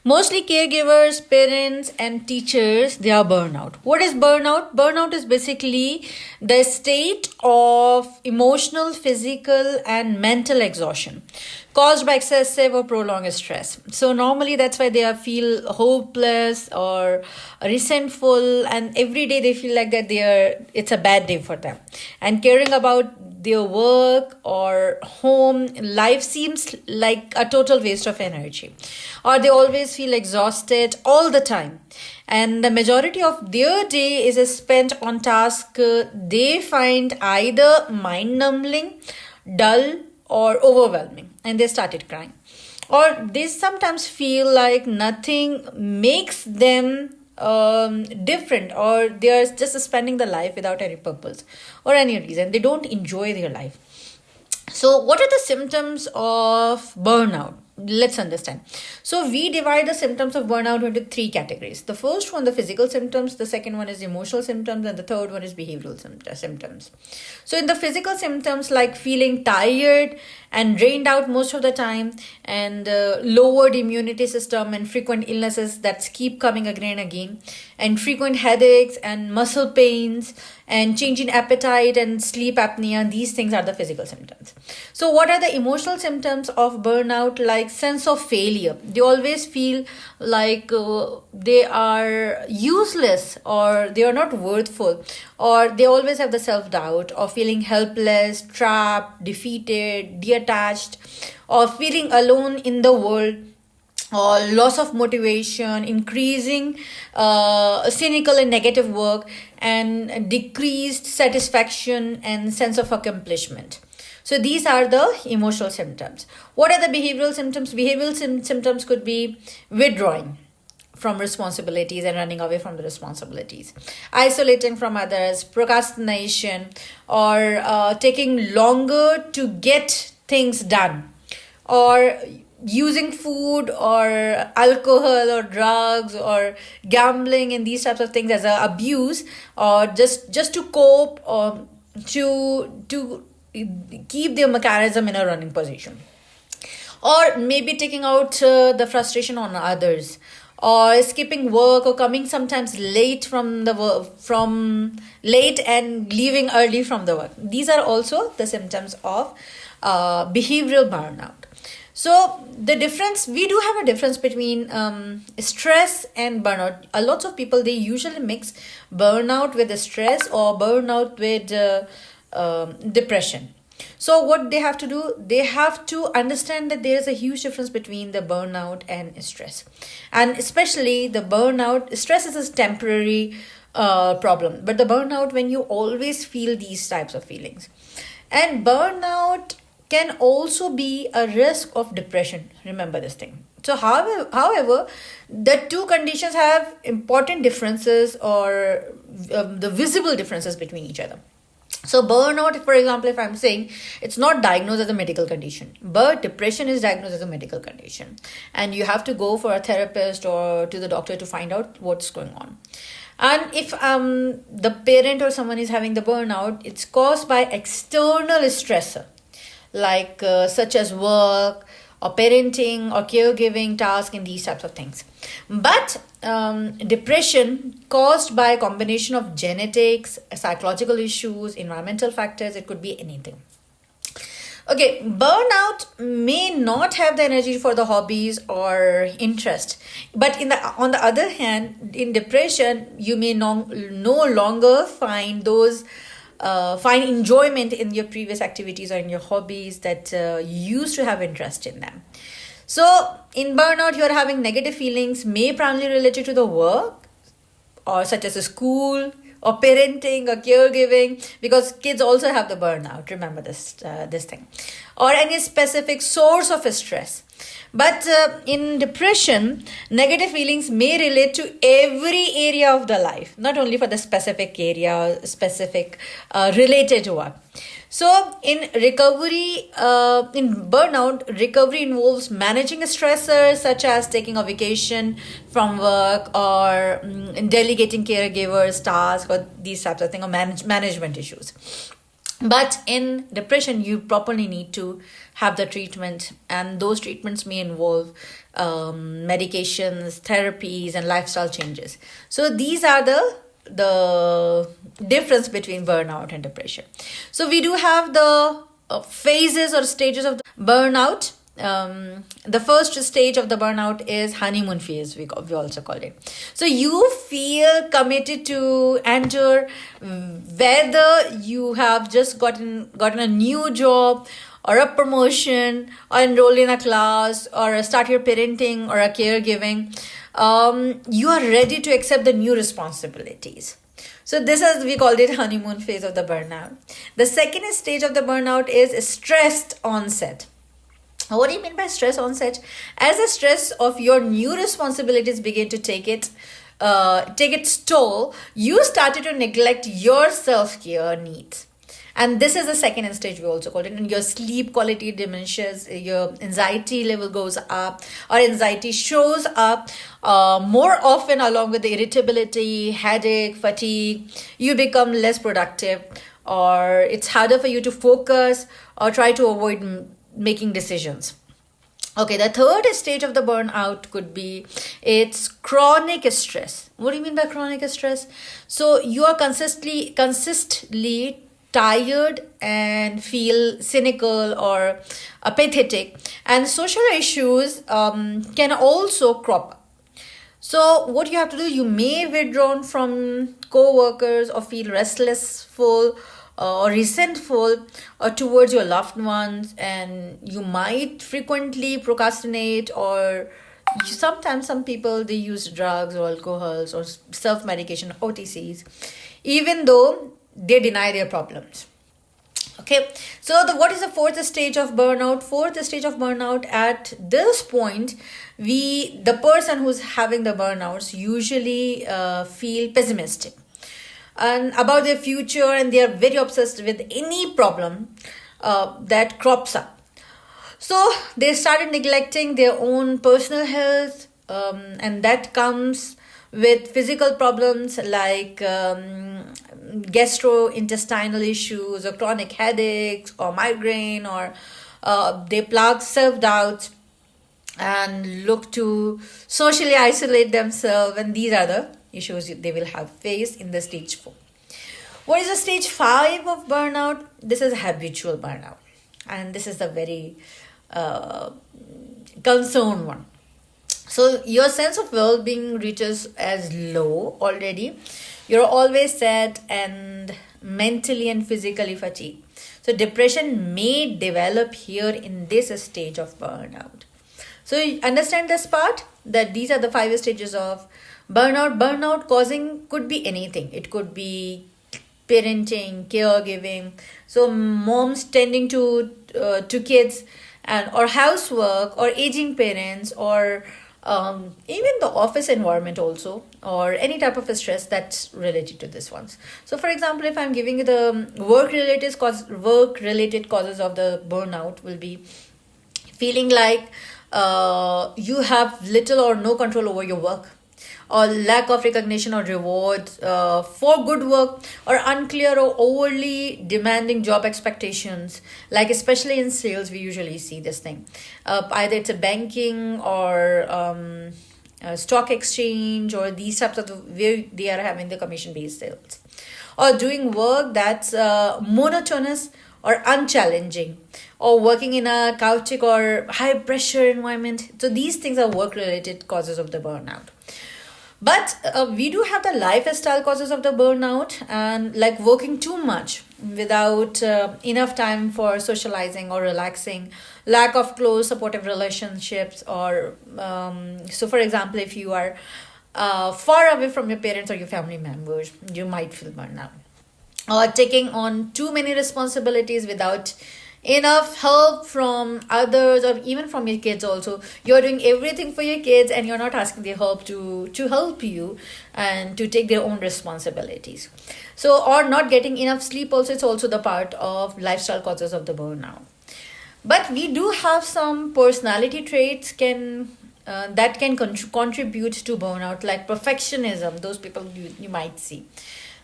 Mostly caregivers, parents, and teachers, they are burnout. What is burnout? Burnout is basically the state of emotional, physical, and mental exhaustion caused by excessive or prolonged stress. So normally that's why they are feel hopeless or resentful, and every day they feel like that it's a bad day for them. And caring about their work or home life seems like a total waste of energy, or they always feel exhausted all the time, and the majority of their day is spent on tasks they find either mind numbing, dull, or overwhelming, and they started crying, or they sometimes feel like nothing makes them different, or they are just spending the life without any purpose or any reason. They don't enjoy their life. So, what are the symptoms of burnout? Let's understand. So, we divide the symptoms of burnout into three categories. The first one, the physical symptoms, the second one is emotional symptoms, and the third one is behavioral symptoms. So, in the physical symptoms, like feeling tired and drained out most of the time, and lowered immunity system, and frequent illnesses that keep coming again and again, and frequent headaches and muscle pains, and change in appetite and sleep apnea, these things are the physical symptoms. So what are the emotional symptoms of burnout? Like sense of failure. They always feel like they are useless, or they are not worthful, or they always have the self-doubt, or feeling helpless, trapped, defeated, detached, or feeling alone in the world, or loss of motivation, increasing cynical and negative work, and decreased satisfaction and sense of accomplishment. So these are the emotional symptoms. What are the behavioral symptoms? Behavioral symptoms could be withdrawing from responsibilities and running away from the responsibilities, isolating from others, procrastination, or taking longer to get things done, or using food or alcohol or drugs or gambling and these types of things as a abuse, or just to cope, or to keep their mechanism in a running position, or maybe taking out the frustration on others, or skipping work, or coming sometimes late from late and leaving early from the work. These are also the symptoms of behavioral burnout. So the difference, we do have a difference between stress and burnout. A lot of people, they usually mix burnout with stress, or burnout with depression. So what they have to do, they have to understand that there is a huge difference between the burnout and stress. And especially the burnout, stress is a temporary problem, but the burnout, when you always feel these types of feelings. And burnout can also be a risk of depression. Remember this thing. So, however, the two conditions have important differences, or the visible differences between each other. So, burnout, for example, if I'm saying, it's not diagnosed as a medical condition, but depression is diagnosed as a medical condition, and you have to go for a therapist or to the doctor to find out what's going on. And if the parent or someone is having the burnout, it's caused by external stressor, like such as work or parenting or caregiving task and these types of things. But depression caused by a combination of genetics, psychological issues, environmental factors, it could be anything. Okay, burnout may not have the energy for the hobbies or interest, but on the other hand, in depression, you may no longer find those find enjoyment in your previous activities or in your hobbies that you used to have interest in them. So in burnout, you're having negative feelings, may primarily related to the work, or such as a school, or parenting, or caregiving, because kids also have the burnout. Remember this thing, or any specific source of stress. But in depression, negative feelings may relate to every area of the life, not only for the specific area, specific related work. So in recovery, in burnout, recovery involves managing stressors such as taking a vacation from work, or delegating caregivers tasks, or these types of things, or management issues. But in depression, you properly need to have the treatment, and those treatments may involve medications, therapies, and lifestyle changes. So these are the difference between burnout and depression. So we do have the phases or stages of the burnout. The first stage of the burnout is honeymoon phase, we also call it. So you feel committed to enter, whether you have just gotten a new job or a promotion or enroll in a class or start your parenting or a caregiving. You are ready to accept the new responsibilities. So this is, we called it honeymoon phase of the burnout. The second stage of the burnout is stressed onset. What do you mean by stress onset? As the stress of your new responsibilities begin to take its toll, you started to neglect your self-care needs. And this is the second stage, we also call it. And your sleep quality diminishes, your anxiety level goes up, or anxiety shows up more often, along with the irritability, headache, fatigue. You become less productive, or it's harder for you to focus or try to avoid making decisions. Okay, the third stage of the burnout could be, it's chronic stress. What do you mean by chronic stress? So you are consistently tired and feel cynical or apathetic, and social issues can also crop up. So what you have to do, you may withdraw from co-workers or feel restlessful or resentful towards your loved ones, and you might frequently procrastinate, or sometimes some people, they use drugs or alcohols or self-medication, OTCs, even though they deny their problems. Okay, so what is the fourth stage of burnout? Fourth stage of burnout, at this point, the person who's having the burnouts usually feel pessimistic and about their future, and they are very obsessed with any problem that crops up. So they started neglecting their own personal health, and that comes with physical problems like gastrointestinal issues or chronic headaches or migraine, or they plague self-doubt and look to socially isolate themselves, and these are the issues they will have faced in the stage 4. What is the stage 5 of burnout? This is habitual burnout, and this is the very concerned one. So your sense of well-being reaches as low already. You're always sad and mentally and physically fatigued. So depression may develop here in this stage of burnout. So you understand this part, that these are the 5 stages of burnout. Burnout causing could be anything. It could be parenting, caregiving. So moms tending to kids, and or housework, or aging parents, or even the office environment also, or any type of a stress that's related to this ones. So for example, if I'm giving you the work related causes of the burnout, will be feeling like you have little or no control over your work, or lack of recognition or reward for good work, or unclear or overly demanding job expectations, like especially in sales we usually see this thing. Either it's a banking or a stock exchange, or these types of where they are having the commission based sales, or doing work that's monotonous or unchallenging, or working in a chaotic or high pressure environment. So these things are work related causes of the burnout. But we do have the lifestyle causes of the burnout, and like working too much without enough time for socializing or relaxing, lack of close supportive relationships, or so for example, if you are far away from your parents or your family members, you might feel burnout. Or taking on too many responsibilities without enough help from others, or even from your kids also. You're doing everything for your kids, and you're not asking their help to help you and to take their own responsibilities. So, or not getting enough sleep also, it's also the part of lifestyle causes of the burnout. But we do have some personality traits that can contribute to burnout, like perfectionism. Those people you might see.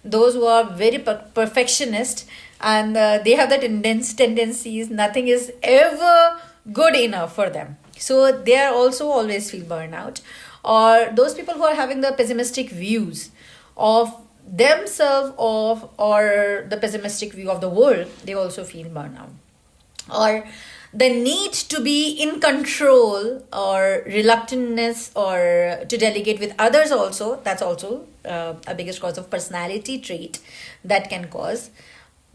those who are very perfectionist, and they have that tendencies, nothing is ever good enough for them, so they are also always feel burnout. Or those people who are having the pessimistic views of themselves, of or the pessimistic view of the world, they also feel burnout. Or the need to be in control, or reluctantness or to delegate with others also, that's also a biggest cause of personality trait that can cause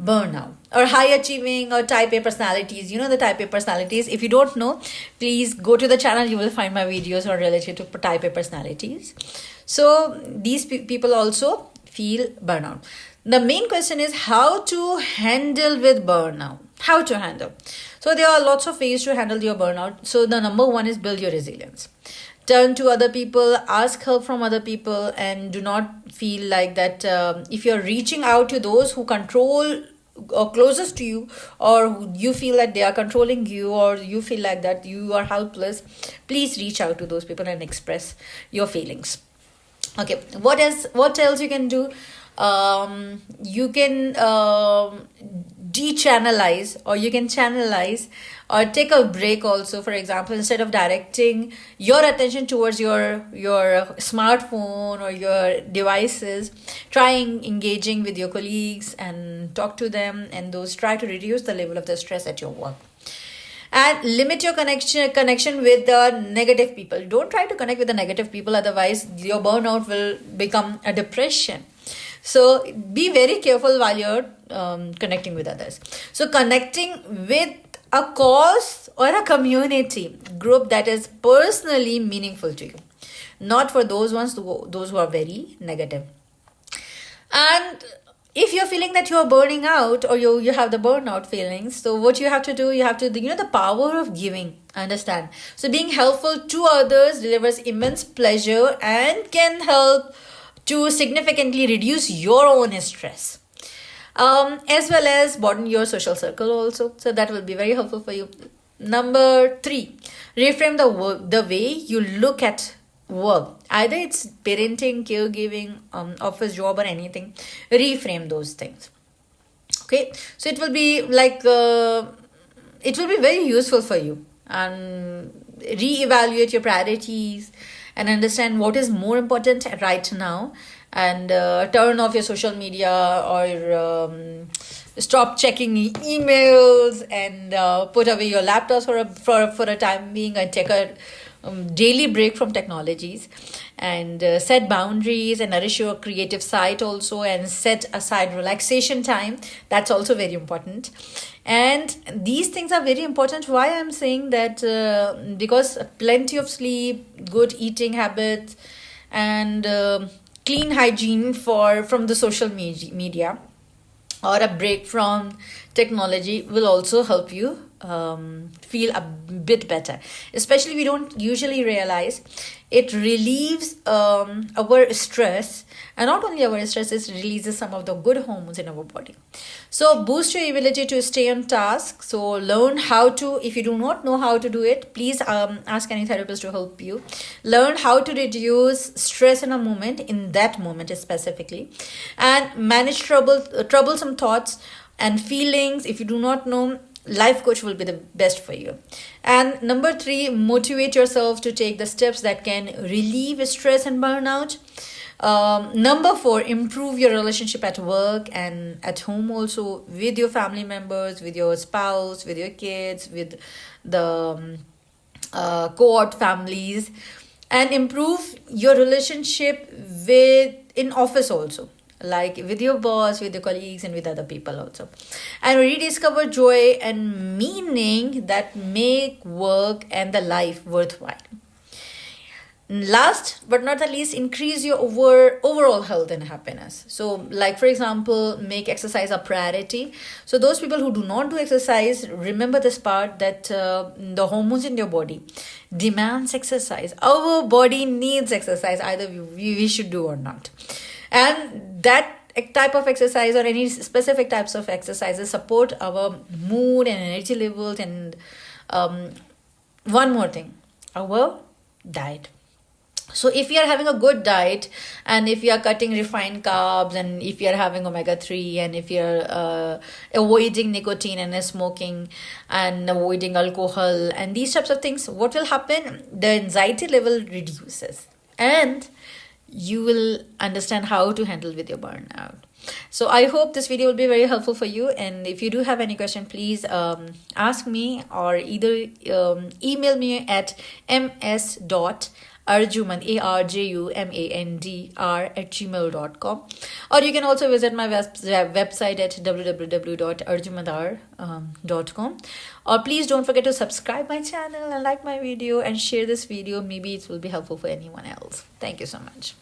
burnout. Or high achieving or type A personalities, the type A personalities, if you don't know, please go to the channel, you will find my videos on related to type A personalities. So these people also feel burnout. The main question is how to handle with burnout. How to handle. So there are lots of ways to handle your burnout. So the number one is build your resilience. Turn to other people, ask help from other people, and do not feel like that if you're reaching out to those who control or closest to you, or you feel that they are controlling you, or you feel like that you are helpless, please reach out to those people and express your feelings. Okay, what else you can do? You can de-channelize, or you can channelize, or take a break also. For example, instead of directing your attention towards your smartphone or your devices, try engaging with your colleagues and talk to them, and those try to reduce the level of the stress at your work. And limit your connection with the negative people. Don't try to connect with the negative people, otherwise your burnout will become a depression. So be very careful while you're connecting with others. So connecting with a cause or a community group that is personally meaningful to you, not for those who are very negative. And if you're feeling that you're burning out, or you have the burnout feelings, so what you have to do, the power of giving, understand. So being helpful to others delivers immense pleasure and can help to significantly reduce your own stress, as well as broaden your social circle also. So that will be very helpful for you. Number 3, reframe the way you look at work. Either it's parenting, caregiving, office job, or anything. Reframe those things. Okay, so it will be very useful for you, and reevaluate your priorities and understand what is more important right now, and turn off your social media, or stop checking emails, and put away your laptops for a time being, and take a daily break from technologies, and set boundaries, and nourish your creative side also, and set aside relaxation time. That's also very important. And these things are very important. Why I'm saying that? Because plenty of sleep, good eating habits, and clean hygiene from the social media, or a break from technology will also help you feel a bit better. Especially, we don't usually realize it relieves our stress, and not only our stress, it releases some of the good hormones in our body. So boost your ability to stay on task. So learn how to, if you do not know how to do it, please ask any therapist to help you. Learn how to reduce stress in that moment specifically, and manage troublesome thoughts and feelings. If you do not know, life coach will be the best for you. And number 3, motivate yourself to take the steps that can relieve stress and burnout. Number 4, improve your relationship at work and at home also, with your family members, with your spouse, with your kids, with the cohort families, and improve your relationship in office also, like with your boss, with your colleagues, and with other people also. And rediscover joy and meaning that make work and the life worthwhile. Last but not the least, increase your overall health and happiness. So, like for example, make exercise a priority. So those people who do not do exercise, remember this part, that the hormones in your body demands exercise. Our body needs exercise, either we should do or not. And that type of exercise, or any specific types of exercises, support our mood and energy levels. And one more thing, our diet. So if you are having a good diet, and if you are cutting refined carbs, and if you are having omega-3, and if you're avoiding nicotine and smoking and avoiding alcohol and these types of things, what will happen? The anxiety level reduces, and you will understand how to handle with your burnout. So I hope this video will be very helpful for you, and if you do have any question, please ask me, or either email me at ms.arjumand arjumandr@gmail.com, or you can also visit my website at www.arjumandr.com. Or please don't forget to subscribe my channel and like my video and share this video. Maybe it will be helpful for anyone else. Thank you so much.